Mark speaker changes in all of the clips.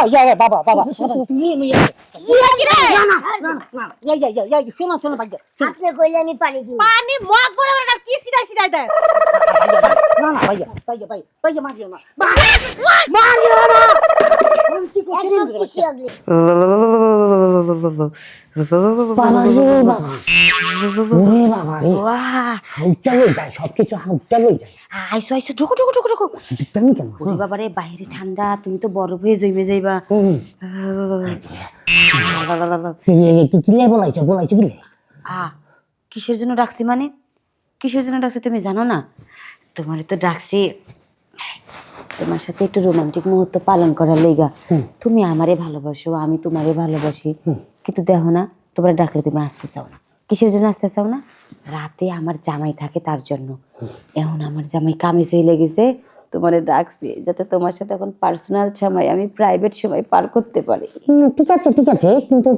Speaker 1: ভাইয়া বাবা বাবা তুমি
Speaker 2: কি রে
Speaker 1: না না না না শোনো শোনো ভাইয়া
Speaker 3: আপনি কইলে আমি পানি দিব
Speaker 2: পানি মগ বড় বড় কি সিরাই দেয়
Speaker 1: না না ভাইয়া ভাইয়া ভাইয়া মারিও না মারিও না কি করছিস বাবা রে বাবা ওরে বাবা রে হাউটা লই যায় সবকিছু হাউটা লই যায়
Speaker 2: আইসো ঢুকো
Speaker 1: তুমি কেন
Speaker 2: ওরে বাবা রে বাইরে ঠান্ডা তুমি তো বরফ হয়ে যাইবা
Speaker 1: কি কিলে বলাইছো কিলে
Speaker 2: কিসের জন্য ডাকছি মানে কিসের জন্য ডাকছি তুমি জানো না তোমারে তো ডাকছি তোমার সাথে একটু রোমান্টিক মুহূর্ত পালন করার লইগা তুমি আমারে ভালোবাসো আমি তোমারে ভালোবাসি কিন্তু দেখো না তোমরা ডাকলে তুমি আসতে চাও না কিসের জন্য আসতে চাও না রাতে আমার জামাই থাকে তার জন্য এখন আমার জামাই কামে চলে গেছে তোমারে ডাকছি যাতে তোমার সাথে এখন পার্সোনাল সময় আমি প্রাইভেট সময় পার করতে পারি
Speaker 1: ঠিক আছে কিন্তু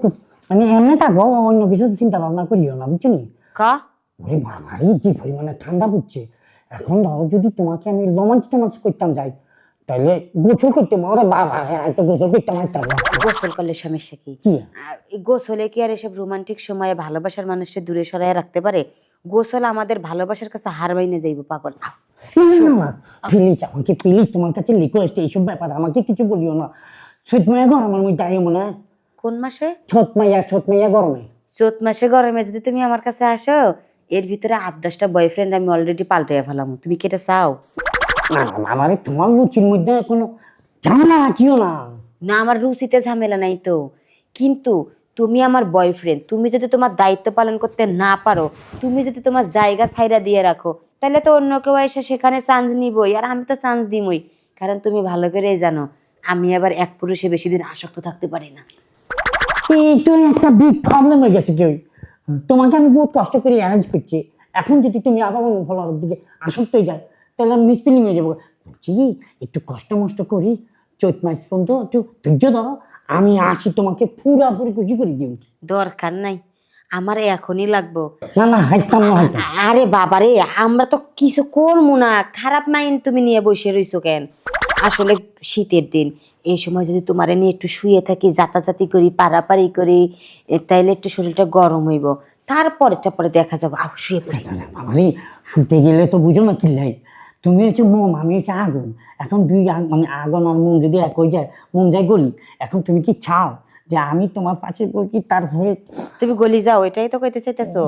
Speaker 1: মানে এমনি থাকবো অন্য কিছু চিন্তা ভাবনা করিও না বুঝছো নি
Speaker 2: কা
Speaker 1: ওরে বাবারে যে পরিমাণে ঠান্ডা পড়ছে এখন ধরো যদি তোমাকে আমি রোমাঞ্চ করতাম যাই তাহলে গোসল করতে ওরে বাবা একটা গোসল করতাম
Speaker 2: গোসল করলে সমস্যা কি এই গোসলে কি আর এসব রোমান্টিক সময়ে ভালোবাসার মানুষকে দূরে সরায় রাখতে পারে গোসল আমাদের ভালোবাসার কাছে হার বাইনে যাইব পাগল
Speaker 1: না প্লিজ আমাকে প্লিজ তোমার কাছে রিকোয়েস্ট এইসব ব্যাপার আমাকে কিছু বলিও না চৈত মাইয়া গরমের মধ্যে আই মনে
Speaker 2: কোন মাসে
Speaker 1: চৈত মাইয়া গরমে
Speaker 2: চৈত মাসে গরমে যদি তুমি আমার কাছে আসো এর ভিতরে 8-10টা বয়ফ্রেন্ড আমি অলরেডি পাল্টাইয়া ফেলাম তুমি কি এটা চাও
Speaker 1: না আমারে তোমার রুচির মধ্যে কোনো ঝামেলা রাখিও না
Speaker 2: না আমার রুচিতে ঝামেলা নাই তো কিন্তু তুমি আমার বয়ফ্রেন্ড তুমি যদি তোমার দায়িত্ব পালন করতে না পারো তুমি যদি তোমার জায়গা ছাইরা দিয়ে রাখো তাহলে তো অন্য কেউ এসে সেখানে চান্স নিবই আর আমি তো চান্স দিমই কারণ তুমি ভালো করেই জানো আমি আবার এক পুরুষে বেশি দিন আসক্ত থাকতে পারি না
Speaker 1: এইটা একটা বিগ প্রবলেম হয়ে গেছে কেউ তোমাকে আমি বহুত কষ্ট করে অ্যারেঞ্জ করছি এখন যদি তুমি আবার অন্য ফলোয়ারের দিকে আসক্ত হয়ে যায় তাহলে আমি মিসফিলিং হয়ে যাবো একটু কষ্ট মষ্ট করি চৈত মাস পর্যন্ত একটু ধৈর্য ধরো আমি আসি তোমাকে পুরোপুরি খুশি করে দিই
Speaker 2: দরকার নাই আমার এখনই লাগবো
Speaker 1: না হাইতাম না
Speaker 2: আরে বাবারে আমরা তো কিছু করবো না খারাপ মাইন্ড তুমি নিয়ে বসে রইছো কেন আসলে শীতের দিন এই সময় যদি তোমারে নিয়ে একটু শুয়ে থাকি জাতাজাতি করি পারাপারি করি তাইলে একটু শরীরটা গরম হইব তারপরেটা পরে দেখা যাবো শুয়ে
Speaker 1: পড়ে শুতে গেলে তো বুঝো না কিল্লাই তুমি হচ্ছে মোম আমি হচ্ছে আগুন এখন দুই মানে আগুন আর মোম যদি এক হয়ে যায় মোম যায় গলি এখন তুমি কি চাও যে আমি তোমার পাশে বসি তারপরে
Speaker 2: তুমি গলি যাও এটাই তো কইতে চাইতেছো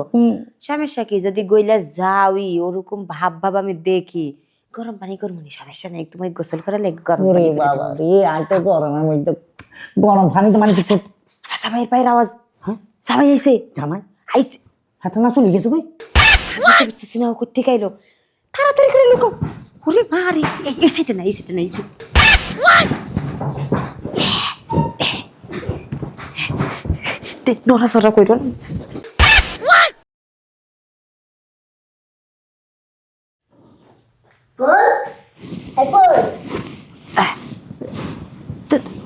Speaker 2: সমস্যা কি যদি গইলা যাওই ওরকম ভাব আমি দেখি গরম পানি করবো নি সমস্যা নেই তুমি গোসল করে লেগে গরম পানি
Speaker 1: বাবা রে আইটা গরমের মধ্যে গরম পানি তো মানে কিছু
Speaker 2: সাবাইয়ের পায়ের আওয়াজ
Speaker 1: হ্যাঁ
Speaker 2: সাবাই আইছে
Speaker 1: জামাই
Speaker 2: আইছে
Speaker 1: হাতে না চলে গেছে ভাই
Speaker 2: বুঝতেছি না করতে গাইলো তাড়াতাড়ি করে লুকাও ওরে মারে এই সাইডে না নড়াচড়া কইর না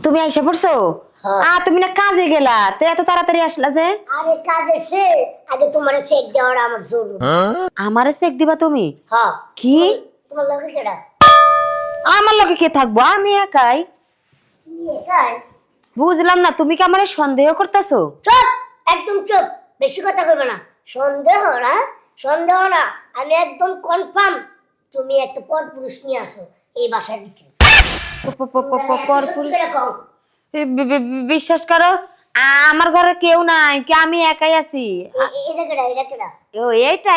Speaker 2: তুমি আইসা পড়ছো তুমি না কাজে গেলা তো এত তাড়াতাড়ি আসলা যে
Speaker 3: আরে কাজে সে আগে তোমারে চেক দেওয়ার আমার জরুরি
Speaker 2: আমারে চেক দিবা তুমি
Speaker 3: হ্যাঁ
Speaker 2: কি
Speaker 3: তোমার লগে কেডা
Speaker 2: আমার লগে কে থাকবো আমি একাই বুঝলাম না তুমি কি আমারে সন্দেহ করতেছো
Speaker 3: চুপ একদম চুপ বেশি কথা কইবে না সন্দেহ না আমি একদম কনফার্ম তুমি একটা পরপুরুষ নিয়ে আসো এই বাসার ভিতরে
Speaker 2: বিশ্বাস করো আমার ঘরে কেউ নাই কি আমি একাই আছি
Speaker 3: এটা কেডা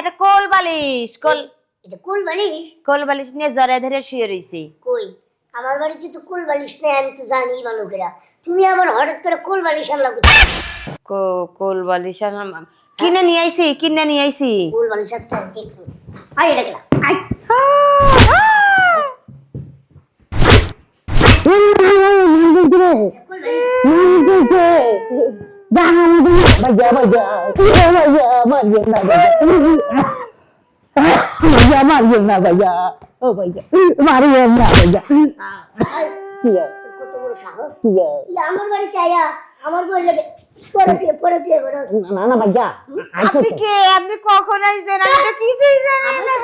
Speaker 2: এটা কোল বালিশ
Speaker 3: এটা কোল বালিশ
Speaker 2: নিয়ে জড়ায় ধরে শুয়ে রইছি
Speaker 3: কই আমার বাড়িতে তো কোল বালিশ নেই আমি তো জানি ভালো করে তুমি আমার হঠাৎ করে কোল বালিশ আনলা
Speaker 2: কোল বালিশ কিনে নিয়ে আইছি
Speaker 3: কোল বালিশ আজকে দেখবো আই এটা কেডা আই আমার বাড়ি চাইয়া আমার বই লাগে পরে দিয়ে
Speaker 1: না ভাইয়া
Speaker 2: আপনি কে আপনি কখন আইছেন আমি তো কিছুই জানি না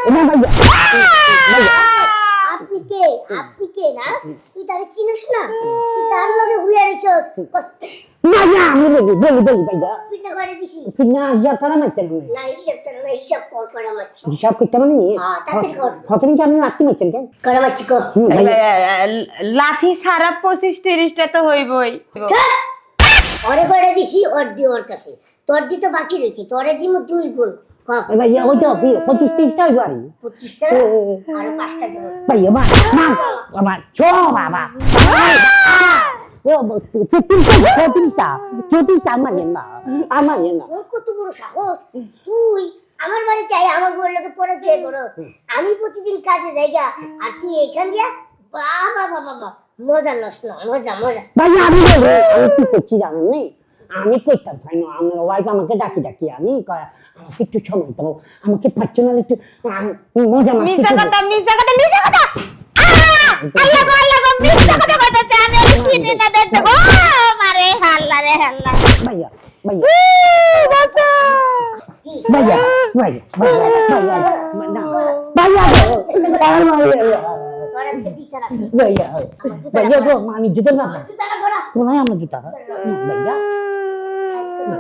Speaker 3: আপনি কে না তুই তারে চিনিস না তুই তার লগে হুইয়া রেছস
Speaker 1: ভাইয়া আমি বলি ভাইয়া
Speaker 3: পিঠা করে দিছি
Speaker 1: না যা তারা মাইতে না
Speaker 3: না হিসাব করে মারছি
Speaker 1: হিসাব করতে মানে নি
Speaker 3: হ্যাঁ তাতে কর
Speaker 1: হতন কি আপনি রাখতে মাইছেন কেন
Speaker 3: করে মারছি কর
Speaker 2: লাঠি সারা 25-30টা তো হইবই।
Speaker 3: চুপ! ওরে করে দিছি ওর কাছে তোর দি তো বাকি রয়েছে তোরে দিব 2 গুণ ক
Speaker 1: ভাইয়া ওই তো 25-30টা হইব আর
Speaker 3: 25 টা আর 5টা দিব
Speaker 1: ভাইয়া বাবা চো বাবা ও তুই আমার না
Speaker 3: তোর কত বড় সাহস তুই আমার বাড়িতে আয় আমার বউর লগে পরিচয় করো আমি প্রতিদিন কাজে যাইগা আর তুই এখান দিয়া বাবা মজা নষ্ট না মজা
Speaker 1: ভাইয়া আমি কি করছি জানেন নি আমি কইতাম চাই না আমার ওয়াইফ আমাকে ডাকি আমি কয় আমাকে একটু সময় দাও আমাকে পার্সোনাল একটু মজা
Speaker 2: মিছা কথা আল্লাহ মিছা কথা কইতাছে আমি আর সিনে না দেখতে ও মারে হাল্লা রে হাল্লা
Speaker 1: ভাইয়া
Speaker 2: বাসা
Speaker 1: ভাইয়া
Speaker 3: তোর একটা বিচার আছে
Speaker 1: ভাইয়া গো মানি জুতো না
Speaker 3: তুই টাকা ভরা
Speaker 1: কোনায় আমার জুতা ভাইয়া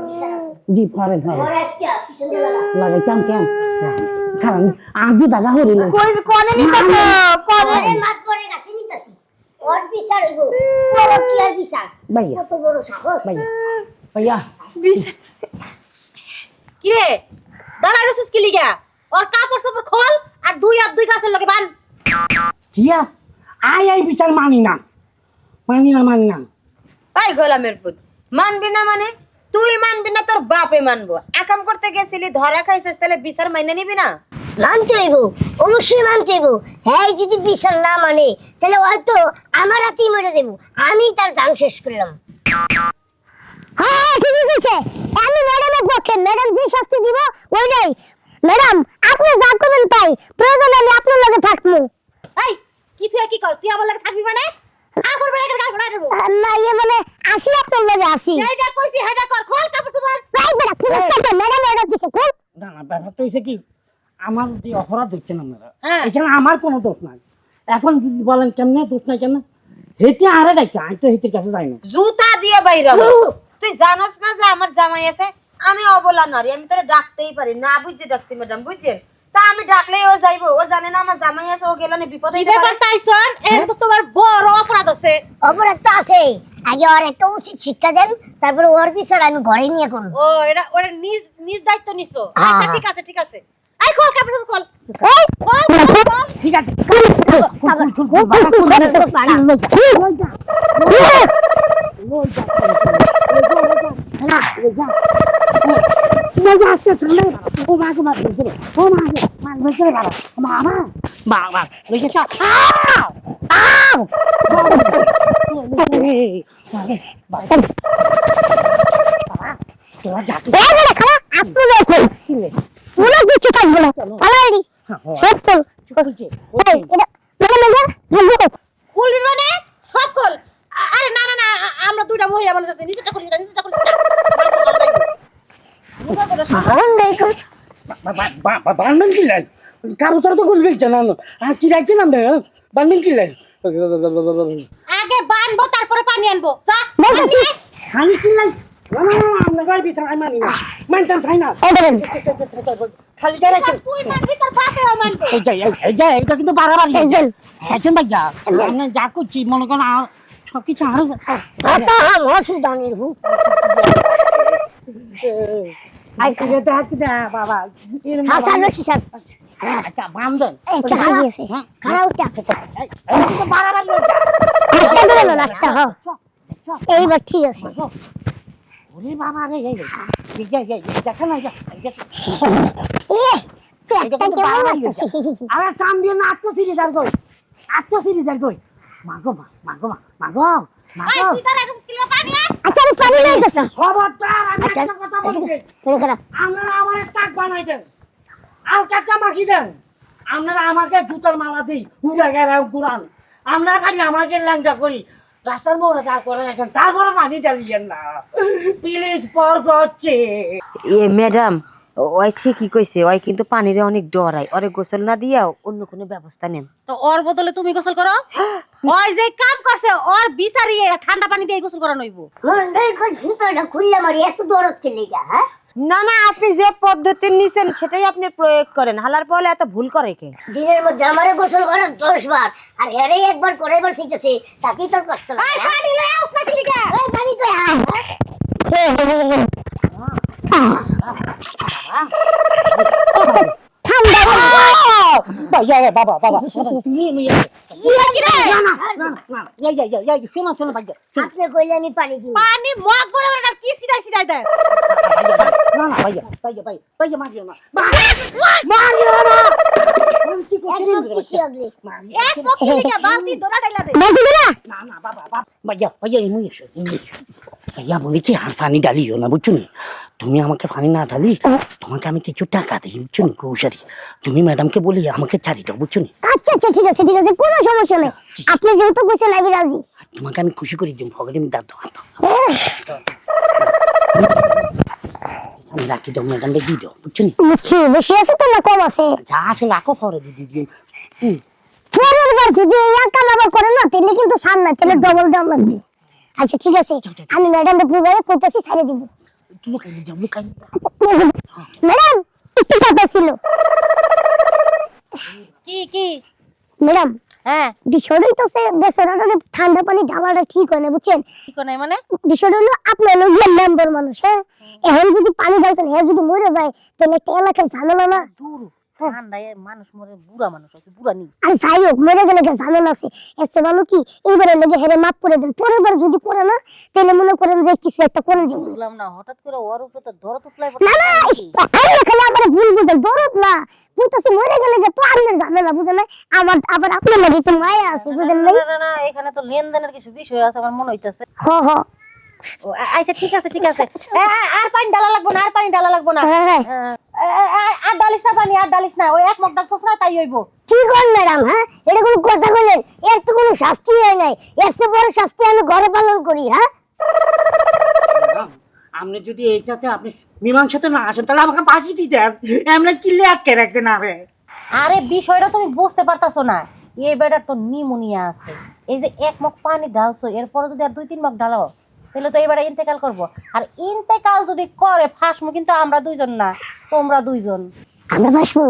Speaker 3: বিচার আছে
Speaker 1: জি ফারেন
Speaker 3: ওর আজকে পিছন দিয়ে লাগা
Speaker 1: লাগে কেন কারণ আমি দাদা হরিল
Speaker 2: কই কোনে নিতাছো কোনে
Speaker 3: ওরে মাত পরে কাছে নিতাছি ওর বিচার হইব ওর কি আর বিচার
Speaker 1: ভাইয়া
Speaker 3: কত বড় সাহস
Speaker 1: ভাইয়া
Speaker 4: কি রে দাঁড়া রসুস কি লিগা ওর কাপড় সাপড় খোল আর দুই গাছের লগে বান
Speaker 1: কিয়া আই বিচার মানি না
Speaker 2: ভাই গোলামের পুত মানবি না মানে তুই মানবি না তোর বাপে মানবো একাম করতে গেছিলি ধরা খাইছিস তাহলে বিচার মাইনে নিবি না
Speaker 3: মানতে হইব অবশ্যই মানতে হইব হ্যাঁ যদি বিচার না মানে তাহলে হয়তো আমার হাতেই মরে দেব আমি তার দাম শেষ করলাম হ্যাঁ ঠিকই কইছে আমি ম্যাডামের পক্ষে ম্যাডাম যে শাস্তি দিব ওইটাই ম্যাডাম আপনি যা করবেন তাই প্রয়োজন আমি আপনার লগে থাকবো
Speaker 4: এই কি তুই কর তুই আমার লাগে থাকবি মানে কাপড় বেড়ে গাল বনাই দেব
Speaker 3: না ইয়ে মানে আসি আপনার লগে আসি
Speaker 4: এইটা কইছি হেডা কর খোল কাপড় সাপড়
Speaker 3: ভাই বেটা কি করতে ম্যাডাম এর দিকে কোন
Speaker 1: না ব্যাপার তো হইছে কি আমার যে অপরাধ হচ্ছে না আপনারা
Speaker 4: হ্যাঁ।
Speaker 1: এখানে আমার কোনো দোষ নাই এখন যদি বলেন কেমনে দোষ নাই কেন হেতে আরে ডাকছে আমি তো হেতের কাছে যাই না
Speaker 2: জুতা দিয়ে বাইরে তুই জানোস না যে আমার জামাই আছে আমি অবলা নারী আমি তোরে ডাকতেই পারি না বুঝছে ডাকছি ম্যাডাম বুঝছেন তা আমি ডাকলেই ও যাইবো ও জানে না আমার জামাই আছে ও গেলে না বিপদ হইতে
Speaker 4: ব্যাপার
Speaker 2: পারে
Speaker 4: তাইছন এর তো তোমার বড় অপরাধ আছে
Speaker 3: অপরাধ তো আছে আগে ওর একটা উচিত শিক্ষা দেন তারপরে ওর বিচার আমি ঘরে নিয়ে করব
Speaker 4: ও এটা ওরে নিজ দায়িত্ব নিছো
Speaker 3: হ্যাঁ।
Speaker 4: আচ্ছা ঠিক আছে আই খোল কাপড় সাপড় খোল
Speaker 3: এই
Speaker 4: খোল
Speaker 1: ঠিক আছে
Speaker 4: খুলবি মানে সব খোল আরে না আমরা দুইটা মহিলা মানুষ আছি নিচেটা খুলিস না
Speaker 1: বানবেন কি লাই কারো তোর তো গুল গেছে না আর কি রাখছে না বানবেন কি লাই
Speaker 4: আগে বানবো তারপরে পানি আনবো যা
Speaker 1: আমি কি লাই আমরা গাই বিচার আমি মানি না মানতাম তাই না খালি যারা
Speaker 4: তুই মানবি তোর বাপেও মানবে
Speaker 1: এটা কিন্তু বাড়াবাড়ি একজন ভাইয়া আমি যা করছি মনে করেন সবকিছু আরো বাবা আচ্ছা বান্ধন
Speaker 3: এইবার ঠিক আছে
Speaker 1: ওরে বাবা রে দেখা না আরে কাম দিয়ে না আত্মসিরিজার কই মাগো মাগো
Speaker 4: এই তুই তার একটা স্কিল পানি আন
Speaker 3: আচ্ছা আমি পানি নিয়ে যাচ্ছি
Speaker 1: খবরদার আমি একটা কথা বলি আপনারা আমার টাক বানাই দেন আর কাঁচা মাখি দেন আপনারা আমাকে জুতার মালা দিই উড়ে গেলে পুরান আপনারা খালি আমাকে ল্যাংটা করি রাস্তার মোড়ে দাঁড় করে রাখেন তারপরে পানি ঢালিয়েন না প্লিজ পর করছে
Speaker 2: এ ম্যাডাম ওই ঠিকই কইছে, ওই কিন্তু পানিরে অনেক ডরায়, ওরে গোসল না দিয়াও অন্য কোনো ব্যবস্থা নেন।
Speaker 4: তো ওর বদলে তুমি গোসল করো। ওই যে কাম করছে ওর বিচারিয়ে ঠান্ডা পানি দিয়ে গোসল করা নইব।
Speaker 3: মন্ডল কই জুতোটা খুললা মারি এত দরদ কে লাগা হ্যাঁ?
Speaker 2: না না, আপনি যে পদ্ধতি নিছেন সেটাই আপনি প্রয়োগ করেন। হালার পরে এত ভুল করে কে?
Speaker 3: দিনের মধ্যে আমারে গোসল করে 10 বার আর হেরে একবার করাইবার শিখেছে, তাতেই তোর কষ্ট লাগে না?
Speaker 4: পানি লয়ে আস না কি লিগা?
Speaker 3: ওই পানি কই
Speaker 1: বাবা বাবা শোনো শোনো ভাইয়া
Speaker 3: আপনি কইলে আমি পানি দিব।
Speaker 4: পানি মগ বড় বড় কি সিটাই সিটাই দেয়।
Speaker 1: না না ভাইয়া ভাইয়া ভাইয়া ভাইয়া মারিও না মারিও না
Speaker 3: একদম খুশি হবে।
Speaker 4: এক মগ কি লিগা বালতি দড়া ডাইলা দে।
Speaker 1: না না বাবা বাবা ভাইয়া ভাইয়া এমনি এসো ভাইয়া বলি কি আর পানি ডালিও না বুঝছো নি, তুমি আমাকে পানি না ঢালি তোমাকে আমি কিছু টাকা দিই বুঝছো নি কৌশারি, তুমি ম্যাডামকে বলি আমাকে ছাড়ি দাও বুঝছো নি।
Speaker 3: আচ্ছা আচ্ছা ঠিক আছে কোনো সমস্যা নেই, আপনি যেহেতু কইছেন আমি রাজি।
Speaker 1: তোমাকে আমি খুশি করে দিই ভগবান দাঁত দাও আমি রাখি দাও ম্যাডামকে দিয়ে দাও বুঝছো নি।
Speaker 3: বুঝছি, বেশি আছে তো না কম আছে?
Speaker 1: যা আছে রাখো পরে দিদি দিও।
Speaker 3: পরের বার যদি এক কাম আবার করেন না তাহলে কিন্তু সার না, তাহলে ডবল দেওয়া লাগবে। আচ্ছা ঠিক আছে, আমি ম্যাডামকে বুঝাই কইতাছি ছাড়ে দিব।
Speaker 1: লুকাই যাও লুকাই
Speaker 3: ম্যাডাম একটু কথা ছিল।
Speaker 4: কি কি?
Speaker 3: ম্যাডাম
Speaker 4: হ্যাঁ
Speaker 3: বিষয়টাই তো সে বেচারাটাকে ঠান্ডা পানি ঢালাটা ঠিক হয় না বুঝছেন।
Speaker 4: কি কোনে মানে?
Speaker 3: বিষয়টা হলো আপনার হলো মেম্বার মানুষ, হ্যাঁ এখন যদি পানি ঢালতেন হ্যাঁ যদি মরে যায় তাহলে একটা এলাকার ঝামেলা না।
Speaker 4: দূর ঠান্ডায় মানুষ মরে, বুড়া মানুষ আছে, বুড়া নি।
Speaker 3: আর যাই হোক মরে গেলে একটা ঝামেলা আছে, এর চেয়ে ভালো কি এইবারে লেগে হেরে মাফ করে দেন, পরের বার যদি করে না তাহলে মনে করেন যে কিছু একটা করেন যাবে।
Speaker 4: বুঝলাম না, হঠাৎ করে ওর উপরে তো ধরত উতলাই
Speaker 3: না না আমি এখানে আমার ভুল বুঝেন, দরদ না বুঝতেছি মরে গেলে তো আপনার ঝামেলা বুঝেন না, আমার আবার আপনার লাগে একটু মায়া আছে বুঝেন নাই।
Speaker 4: না না, এখানে তো লেনদেনের কিছু বিষয় আছে আমার মনে হইতাছে।
Speaker 3: হ হ
Speaker 4: আচ্ছা ঠিক আছে ঠিক আছে, আর পানি ডালা লাগবো না, আর পানি ডালা লাগবো না।
Speaker 3: হ্যাঁ
Speaker 4: আর ডালিস না পানি, আর ডালিস না, ওই এক মগ ডাকছস না তাই হইব।
Speaker 3: কি করেন ম্যাডাম, হ্যাঁ এটা কোনো কথা বললেন? এর তো কোনো শাস্তি হয় নাই, এর চেয়ে বড় শাস্তি আমি ঘরে পালন করি। হ্যাঁ
Speaker 1: আপনি যদি এইটাতে আপনি মীমাংসাতে না আসেন তাহলে আমাকে ফাঁসি দিতেন, এমনি কিল্লে আটকে রাখছেন আরে।
Speaker 4: আরে বিষয়টা তুমি বুঝতে পারতাছো না, এই বেটার তো নিউমোনিয়া আছে। এই যে এক মগ পানি ঢালছো, এরপরে যদি আর 2-3 মগ ঢালো তাহলে তো এবারে ইন্তেকাল করবো। আর ইন্তেকাল যদি করে ফাঁসমু কিন্তু আমরা দুইজন না, তোমরা দুইজন।
Speaker 3: আমরা বাসবো।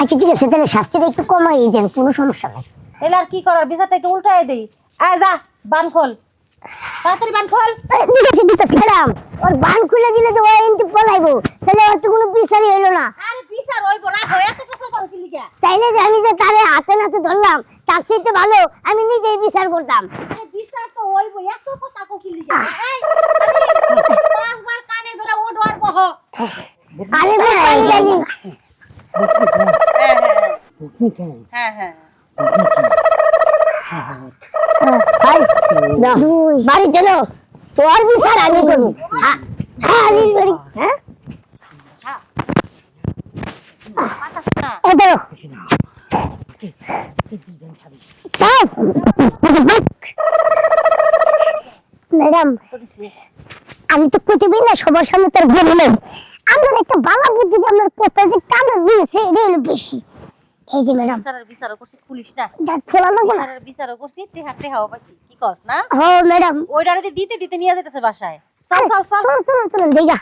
Speaker 3: আচ্ছা ঠিক আছে, তাহলে শাস্তিটা একটু কমাই দেন, কোনো সমস্যা নেই।
Speaker 4: তাহলে আর কি করার, বিচারটা একটু উল্টাই দেই। আয় যা বান খোল, তাড়াতাড়ি বান খোল।
Speaker 3: ঠিক আছে ম্যাডাম, ওর বান খুলে দিলে তো ও এমনি পলাইবো, তাহলে ওর তো কোনো বিচারই হইলো না।
Speaker 4: আরে বিচার হইব, রাখো, এত কিছু করো কি লিগা?
Speaker 3: তাইলে যে আমি যে তারে হাতে নাতে ধরলাম তার চেয়ে ভালো আমি নিজেই বিচার করতাম।
Speaker 4: আরে বিচার তো হইব, এত কথা কো কি লিগা? এই পাঁচবার কানে ধরে ওঠ আর বহ।
Speaker 3: আরে ভাই জানি
Speaker 4: হ্যাঁ হ্যাঁ
Speaker 3: ভাই দুই বাড়ি চলো, তোর বিচার আমি করবো। হ্যাঁ আমি করি। হ্যাঁ এ ম্যাডাম আমি তো কইতে না সবার সামনে তার বললাম আমার একটা বালা বুদ্ধি আপনার কথা যে কানে দিয়েছে এটা হলো বেশি। এই যে ম্যাডাম
Speaker 4: বিচারও করছি, পুলিশ না
Speaker 3: দাঁত খোলা লাগবো না?
Speaker 4: বিচারও করছি, টেহাও বাকি কি কস না?
Speaker 3: হ্যাঁ ম্যাডাম
Speaker 4: ওইটা দিতে দিতে নিয়ে যেতেছে বাসায়। চল চল চল
Speaker 3: চলুন চলুন চলুন জায়গা